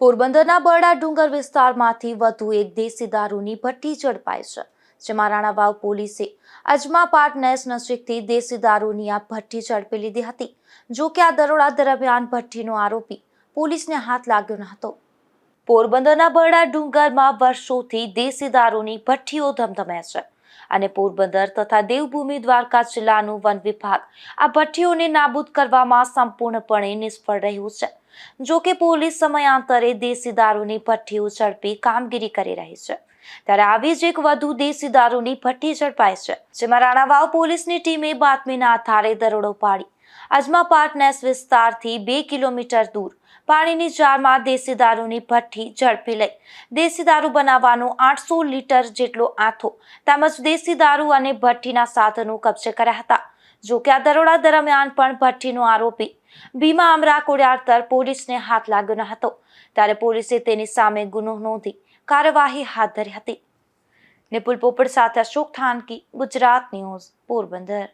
પોરબંદરના બરડા ડુંગર વિસ્તારમાંથી વધુ એક દેશી દારૂની ભઠ્ઠી ઝડપાઈ છે, જેમાં રાણાવાવ પોલીસે અજમાપાટ નેસ નજીકથી દેશી દારૂની આ ભઠ્ઠી ઝડપી લીધી હતી। જો કે આ દરોડા દરમિયાન ભઠ્ઠીનો આરોપી પોલીસને હાથ લાગ્યો ન હતો। પોરબંદરના બરડા ડુંગરમાં વર્ષોથી દેશી દારૂની ભઠ્ઠીઓ ધમધમે છે અને પોરબંદર તથા દેવભૂમિ દ્વારકા જિલ્લાનું વન વિભાગ આ ભઠ્ઠીઓને નાબૂદ કરવામાં સંપૂર્ણપણે નિષ્ફળ રહ્યું છે। જો કે પોલીસ સમયાંતરે દેશી દારૂની ભઠ્ઠીઓ ઝડપી કામગીરી કરી રહી છે, ત્યારે આવી જ એક વધુ દેશી દારૂની ભઠ્ઠી ઝડપાઈ છે, જેમાં રાણાવાવ પોલીસની ટીમે બાતમીના આધારે દરોડો પાડી અજમાપાટ નેસ વિસ્તારથી 2 કિલોમીટર દૂર પાણીની જારમાં દેશી દારૂની ભઠ્ઠી ઝડપી લઈ દેશી દારૂ બનાવવાનો 800 લીટર જેટલો આથો તેમજ દેશી દારૂ અને ભઠ્ઠીના સાધનો કબજે કર્યા હતા। જો કે આ દરોડા દરમિયાન પણ ભઠ્ઠીનો આરોપી ભીમા અમરા કોડિયાર પોલીસને હાથ લાગ્યો ન હતો, ત્યારે પોલીસે તેની સામે ગુનો નોંધી કાર્યવાહી હાથ ધરી હતી। નિપુલ પોપટ સાથે અશોક થાનકી, ગુજરાત ન્યૂઝ, પોરબંદર।